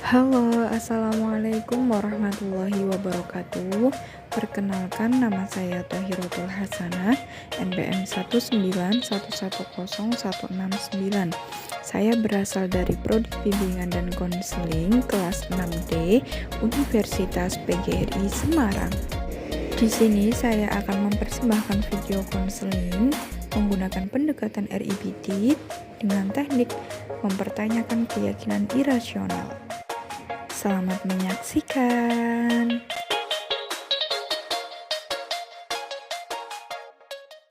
Halo, assalamualaikum warahmatullahi wabarakatuh. Perkenalkan, nama saya Tohirotul Hasanah, NPM 191110169. Saya berasal dari Prodi Bimbingan dan Konseling kelas 6D Universitas PGRI Semarang. Di sini saya akan mempersembahkan video konseling menggunakan pendekatan RIBT dengan teknik mempertanyakan keyakinan irasional. Selamat menyaksikan.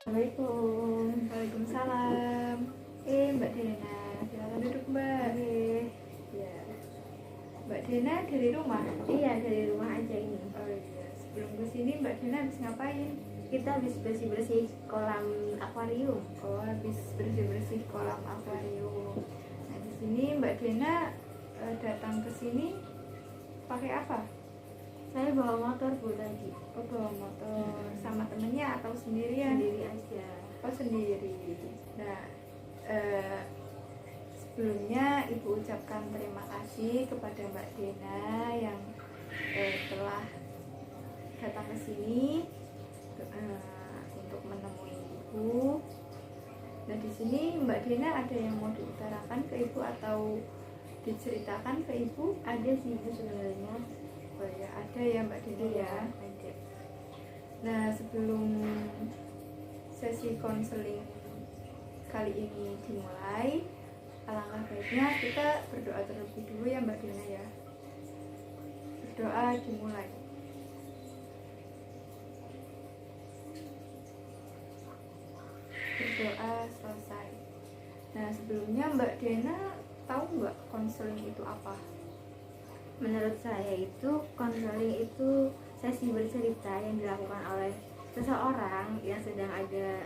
Assalamualaikum. Waalaikumsalam. Mbak Dena, silakan duduk Mbak. Ya, Mbak Dena dari rumah? iya dari rumah aja ini. Oh iya, sebelum kesini Mbak Dena habis ngapain? Kita habis bersih-bersih kolam akuarium. Oh, habis bersih-bersih kolam akuarium. Nah, di sini Mbak Dena datang ke sini pakai apa? Saya bawa motor Bu tadi. Oh, bawa motor sama temennya atau sendirian? Sendiri aja. Oh, sendiri. Nah, sebelumnya Ibu ucapkan terima kasih kepada Mbak Dena yang telah datang ke sini untuk menemui Ibu. Nah, di sini Mbak Dena ada yang mau diutarakan ke Ibu atau diceritakan ke Ibu? Ada sih Bu sebenarnya. Oh ya, ada ya Mbak Dena ya. Ada. Nah, sebelum sesi konseling kali ini dimulai, alangkah baiknya kita berdoa terlebih dulu ya Mbak Dena ya. Berdoa dimulai. Berdoa selesai. Nah, sebelumnya Mbak Dena tahu nggak konseling itu apa? Menurut saya itu konseling itu sesi bercerita yang dilakukan oleh seseorang yang sedang ada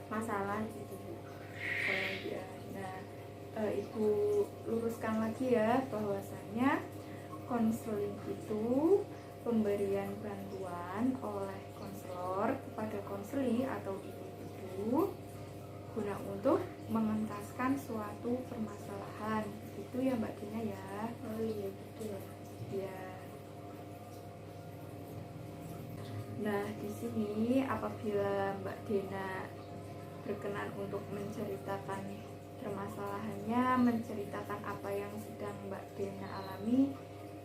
masalah gitu Bu. Oh ya. Nah, Ibu luruskan lagi ya bahwasanya konseling itu pemberian bantuan oleh konselor kepada konseli atau individu guna untuk mengentaskan suatu permasalahan. Itu ya Mbak Dina ya. Oh iya gitu ya. Ya. Nah, di sini apabila Mbak Dena berkenan untuk menceritakan permasalahannya, menceritakan apa yang sedang Mbak Dena alami,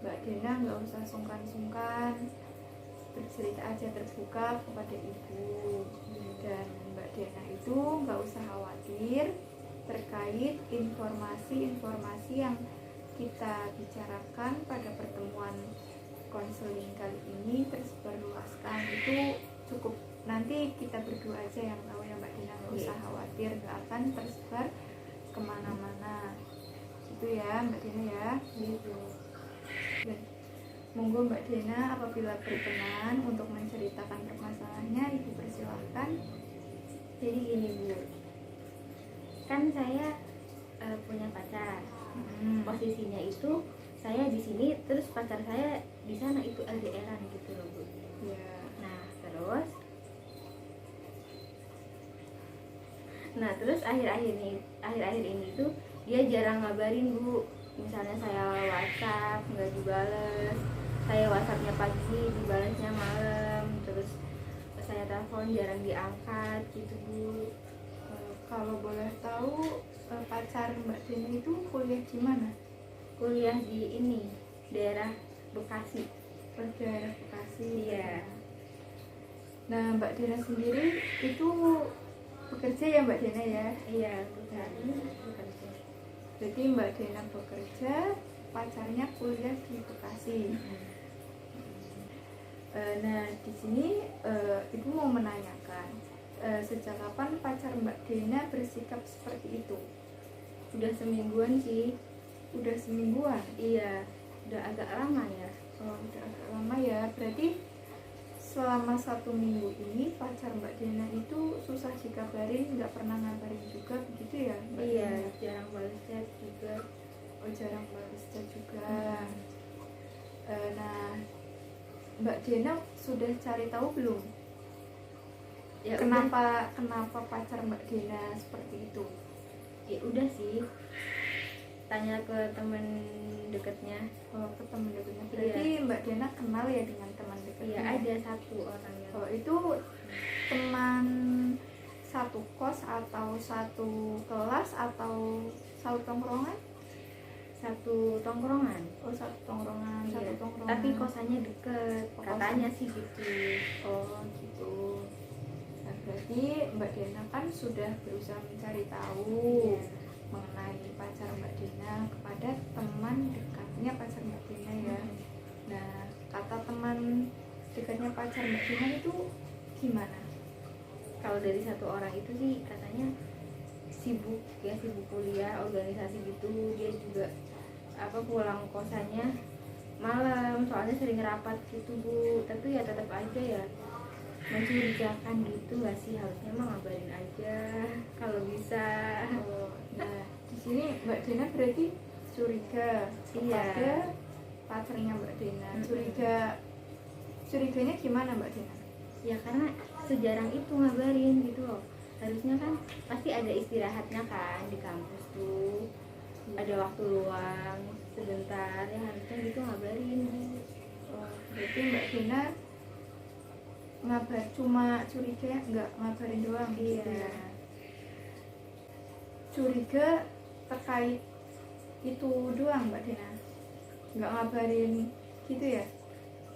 Mbak Dena nggak usah sungkan-sungkan, bercerita aja terbuka kepada Ibu. Dan Mbak Dena itu nggak usah khawatir terkait informasi-informasi yang kita bicarakan pada pertemuan konseling kali ini tersebar luaskan. Itu cukup, nanti kita berdua aja yang tahu ya Mbak Dina, nggak usah khawatir, nggak akan tersebar kemana-mana. Itu ya Mbak Dina ya. Gitu. Dan monggo Mbak Dena apabila berkenan untuk menceritakan permasalahannya, Ibu persilahkan. Jadi gini Bu, kan saya punya pacar. Posisinya itu saya di sini, terus pacar saya di sana, itu LDRan gitu loh Bu. Ya. Nah terus akhir-akhir ini tuh dia jarang ngabarin Bu. Misalnya saya WhatsApp nggak dibales, saya WhatsAppnya pagi dibalasnya malam, terus saya telepon jarang diangkat gitu Bu. Kalau boleh tahu, pacar Mbak Dena itu kuliah di mana? Kuliah di ini, daerah Bekasi. Daerah Bekasi. Iya. Nah, Mbak Dena sendiri itu bekerja ya Mbak Dena ya? Iya, bekerja. Jadi Mbak Dena bekerja, pacarnya kuliah di Bekasi. Nah, di sini Ibu mau menanyakan, sejak kapan pacar Mbak Dena bersikap seperti itu? Udah semingguan sih. Udah semingguan? Iya, udah agak lama ya. Oh, udah agak lama ya. Berarti selama 1 minggu ini pacar Mbak Dena itu susah dikabarin, nggak pernah ngabarin juga begitu ya Mbak Iya, Dena? jarang balas chat juga. Oh, jarang balas chat juga. Nah, Mbak Dena sudah cari tahu belum? Ya Kenapa pacar Mbak Dena seperti itu? Ya udah sih, tanya ke temen dekatnya. Oh, ke teman dekatnya. Berarti Mbak Dena kenal ya dengan teman dekatnya? Iya, ada satu orang yang. Oh, itu teman satu kos atau satu kelas atau satu tongkrongan? Satu tongkrongan. Oh, satu tongkrongan, Iya. satu tongkrongan. Tapi kosannya deket, Oh, katanya sih gitu. Oh, gitu. Nah, berarti Mbak Dena kan sudah berusaha mencari tahu Iya. mengenai pacar Mbak Dena kepada teman dekatnya pacar Mbak Dena ya. Nah, kata teman dekatnya pacar Mbak Dena itu gimana? Kalau dari satu orang itu sih katanya sibuk kuliah, organisasi gitu. Dia juga pulang kosannya malam, soalnya sering rapat gitu Bu. Tapi ya tetap aja ya mencurigakan gitu nggak sih, harusnya mah ngabarin aja kalau bisa. Oh, nah, di sini Mbak Dena berarti curiga kepada pacarnya Mbak Dena. Curiganya gimana Mbak Dena? Ya karena sejarang itu ngabarin gitu loh. Harusnya kan pasti ada istirahatnya kan di kampus tuh. Ada waktu luang sebentar, ya harusnya gitu ngabarin. Oh, berarti Mbak Dena ngabar cuma curiga, nggak ngabarin doang gitu Iya. ya? Curiga terkait itu doang Mbak Dena, nggak ngabarin gitu ya?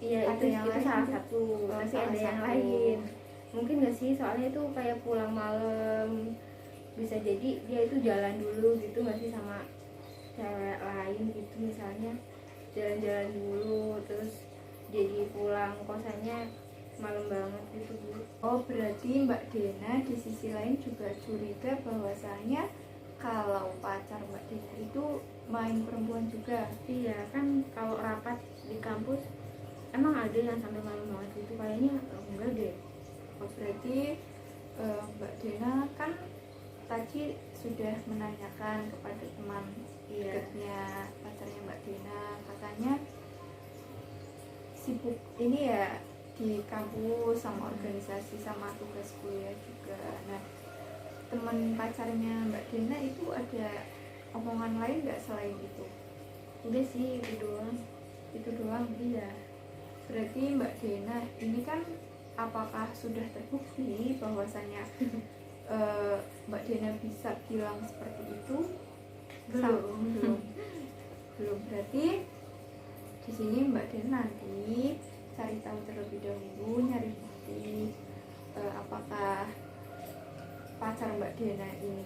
Iya, Ada yang itu lain salah gitu? satu. Oh, Tapi salah ada yang satu. lain. Mungkin nggak sih, soalnya itu kayak pulang malam. Bisa jadi dia itu jalan dulu gitu nggak sih sama cewek lain gitu, misalnya jalan-jalan dulu terus jadi pulang kosannya malam banget gitu Bu. Oh, berarti Mbak Dena di sisi lain juga curiga bahwasanya kalau pacar Mbak Dena itu main perempuan juga. Iya kan, kalau rapat di kampus emang ada yang sampai malam banget gitu, kayaknya enggak deh. Oh, berarti Mbak Dena kan tadi sudah menanyakan kepada teman dekatnya pacarnya Mbak Dena, katanya sibuk ini ya di kampus sama organisasi sama tugas kuliah juga. Nah, teman pacarnya Mbak Dena itu ada omongan lain nggak selain itu? Udah sih itu doang. Itu doang. Iya. Berarti Mbak Dena ini kan apakah sudah terbukti bahwasanya Mbak Dena bisa bilang seperti itu? Belum. Berarti di sini Mbak Dena nanti cari tahu terlebih dahulu, nyari bukti apakah pacar Mbak Dena ini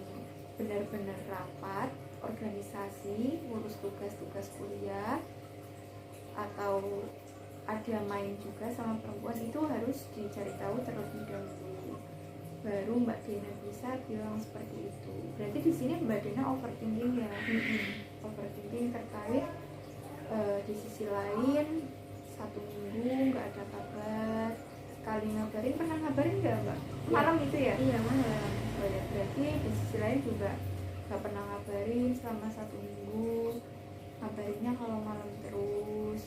benar-benar rapat organisasi, ngurus tugas-tugas kuliah, atau ada main juga sama perempuan. Itu harus dicari tahu terlebih dahulu, baru Mbak Dena bisa bilang seperti itu. Berarti di sini Mbak Dena overthinking ya. Overthinking terkait di sisi lain 1 minggu nggak ada kabar, sekali ngabarin, pernah ngabarin nggak Mbak? Malam itu ya? Iya malam. Oh ya, berarti di sisi lain juga nggak pernah ngabarin selama 1 minggu, ngabarinnya kalau malam terus.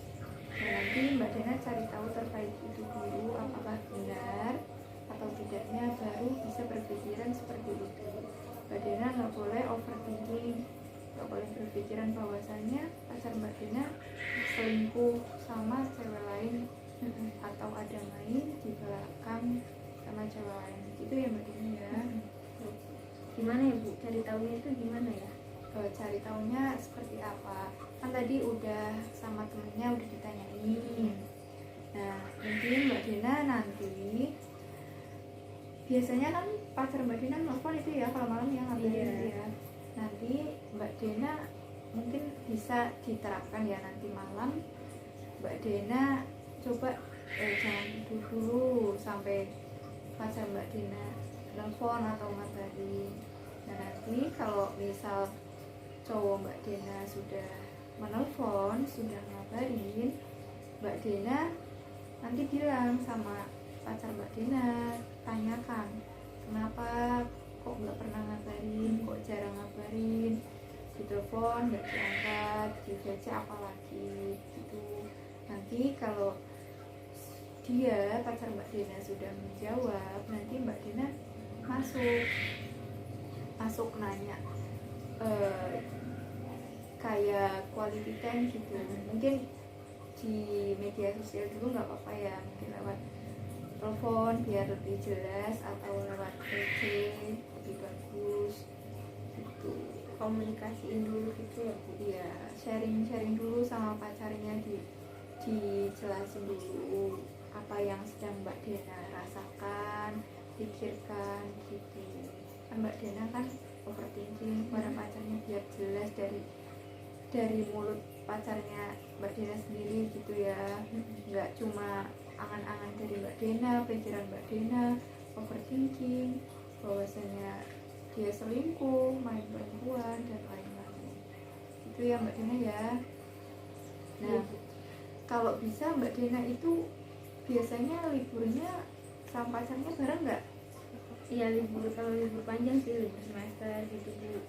Nah, nanti Mbak Dena cari tahu terkait itu dulu, apakah benar atau tidaknya, baru bisa berpikiran seperti itu. Mbak Dena nggak boleh overthinking, nggak boleh berpikiran bahwasanya pacar Mbak Dena selingkuh sama cewek lain atau ada main di belakang sama cewek lain gitu ya Mbak Dena ya. Gimana ya Bu, cari tahunya itu gimana ya? Cari tahunya seperti apa, kan tadi udah sama temennya udah ditanyain. Nah, mungkin Mbak Dena nanti biasanya kan pacar Mbak Dena nelfon itu ya kalau malam yang ngabarin itu ya. Nanti Mbak Dena mungkin bisa diterapkan ya, nanti malam Mbak Dena coba jangan tidur dulu sampai pacar Mbak Dena nelfon atau ngabarin. Nah, nanti kalau misal cowok Mbak Dena sudah menelpon, sudah ngabarin, Mbak Dena nanti bilang sama pacar Mbak Dena, tanyakan kenapa kok nggak pernah ngabarin, kok jarang ngabarin, ditelepon nggak diangkat, di VC apalagi gitu. Nanti kalau dia pacar Mbak Dena sudah menjawab, nanti Mbak Dena masuk nanya, kayak quality time gitu. Mungkin di media sosial dulu nggak apa-apa ya, mungkin lewat telepon biar lebih jelas, atau lewat PC lebih bagus gitu. Komunikasiin dulu gitu ya Bu. Iya, sharing dulu sama pacarnya, dijelasin dulu apa yang sedang Mbak Dena rasakan, pikirkan gitu. Kan Mbak Dena kan overthinking pada pacarnya biar jelas dari mulut pacarnya Mbak Dena sendiri gitu ya, nggak cuma angan-angan dari Mbak Dena, pikiran Mbak Dena, overthinking bahwasanya dia selingkuh, main perempuan dan lain-lain. Itu ya Mbak Dena ya. Nah, kalau bisa Mbak Dena itu biasanya liburnya sama pacarnya bareng nggak? Iya libur, kalau libur panjang sih, libur semester gitu Bu.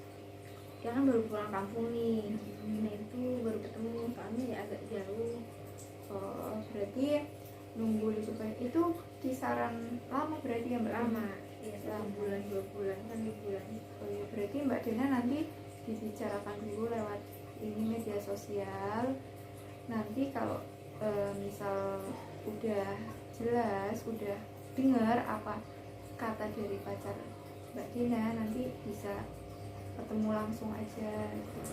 Dia kan baru pulang kampung nih, nah itu baru ketemu, soalnya ya agak jauh. Oh, berarti nunggu libur panjang itu kisaran lama berarti ya Mbak Dena? Lama, ya 1 bulan 2 bulan kan liburan. Oh ya, berarti Mbak Dena nanti dibicarakan dulu lewat ini media sosial. Nanti kalau misal udah jelas, udah dengar apa kata dari pacar Mbak Dena, nanti bisa ketemu langsung aja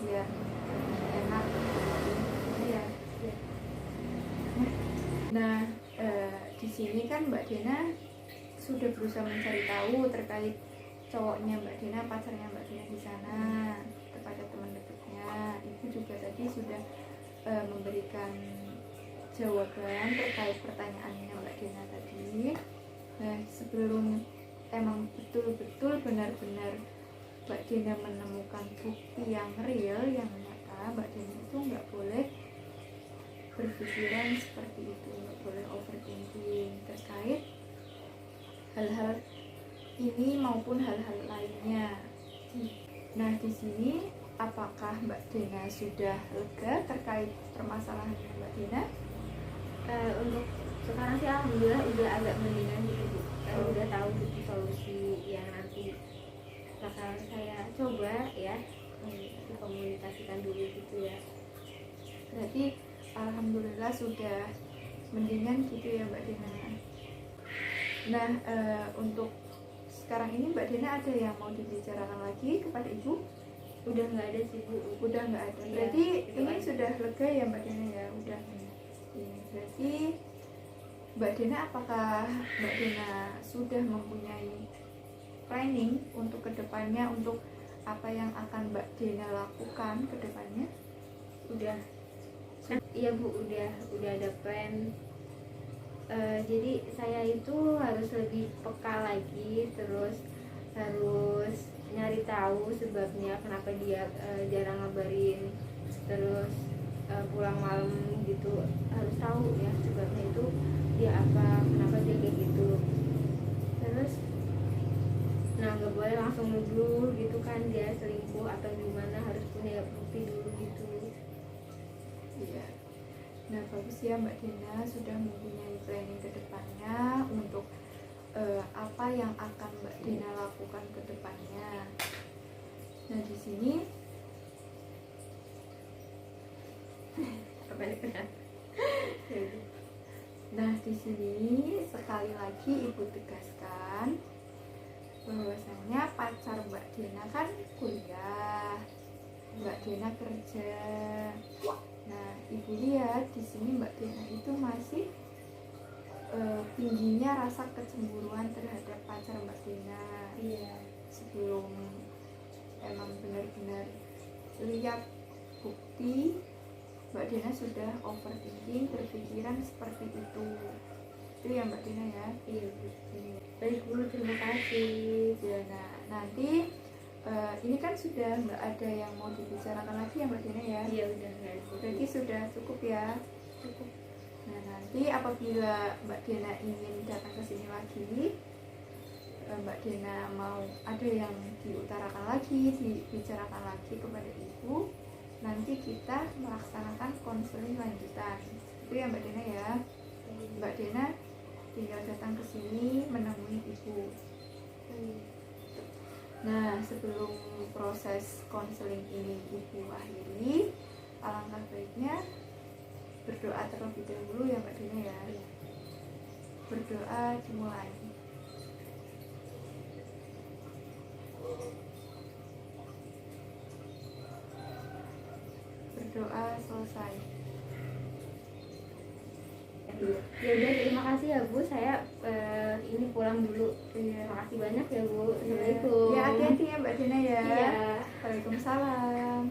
biar enak ya. Nah, di sini kan Mbak Dena sudah berusaha mencari tahu terkait cowoknya Mbak Dena, pacarnya Mbak Dena di sana kepada teman dekatnya. Ibu juga tadi sudah memberikan jawaban terkait pertanyaannya Mbak Dena tadi. Nah, sebelum emang betul-betul benar-benar Mbak Dena menemukan bukti yang real, yang nyata, Mbak Dena itu nggak boleh berpikiran seperti itu, nggak boleh overthinking terkait hal-hal ini maupun hal-hal lainnya. Nah, di sini apakah Mbak Dena sudah lega terkait permasalahan Mbak Dena? Untuk sekarang sih alhamdulillah udah agak mendingan gitu Bu. Udah tahu gitu solusi yang nanti bakal saya coba ya, dikomunikasikan dulu gitu ya. Berarti alhamdulillah sudah mendingan gitu ya Mbak Dena. Nah, untuk sekarang ini Mbak Dena ada yang mau dibicarakan lagi kepada Ibu? Udah nggak ada sih Bu. Udah nggak ada. Iya, Berarti itu ini aja. sudah lega ya Mbak Dena ya? Udah. Iya, berarti Mbak Dena, apakah Mbak Dena sudah mempunyai planning untuk kedepannya, untuk apa yang akan Mbak Dena lakukan kedepannya? Udah. Iya Bu, udah ada plan. Jadi saya itu harus lebih peka lagi, terus harus nyari tahu sebabnya kenapa dia jarang ngabarin, terus pulang malam gitu, harus tahu ya sebabnya itu dia apa, kenapa dia kayak gitu. Terus nah nggak boleh langsung nuduh gitu kan dia selingkuh atau gimana, harus punya bukti dulu gitu. Iya. Nah, bagus ya Mbak Dena sudah mempunyai planning ke depannya untuk apa yang akan Mbak Dena lakukan ke depannya. Nah, di sini Nah, di sini sekali lagi Ibu tegaskan bahwasanya pacar Mbak Dena kan kuliah, Mbak Dena kerja. Nah, Ibu lihat di sini Mbak Dena itu masih tingginya rasa kecemburuan terhadap pacar Mbak Dena. Iya. Sebelum emang benar-benar lihat bukti, Mbak Dena sudah overthinking, berpikiran seperti itu. Itu ya Mbak Dena ya. Iya Bu. Baik Bu, terima kasih. Ya, nah nanti ini kan sudah nggak ada yang mau dibicarakan lagi ya Mbak Dena ya. Iya udah nggak ada. Berarti sudah cukup ya. Cukup. Nah, nanti apabila Mbak Dena ingin datang ke sini lagi, Mbak Dena mau ada yang diutarakan lagi, dibicarakan lagi kepada Ibu, nanti kita melaksanakan konseling lanjutan. Itu ya Mbak Dena ya. Mbak Dena tinggal datang ke sini menemui Ibu. Nah, sebelum proses konseling ini Ibu akhiri, alangkah baiknya berdoa terlebih dahulu ya Mbak Dina ya. Berdoa dimulai. Berdoa selesai. Ya udah, terima kasih ya Bu, saya ini pulang dulu. Iya. Terima kasih banyak ya Bu. Assalamualaikum. Ya, hati-hati ya Mbak Dina ya. Iya. Waalaikumsalam.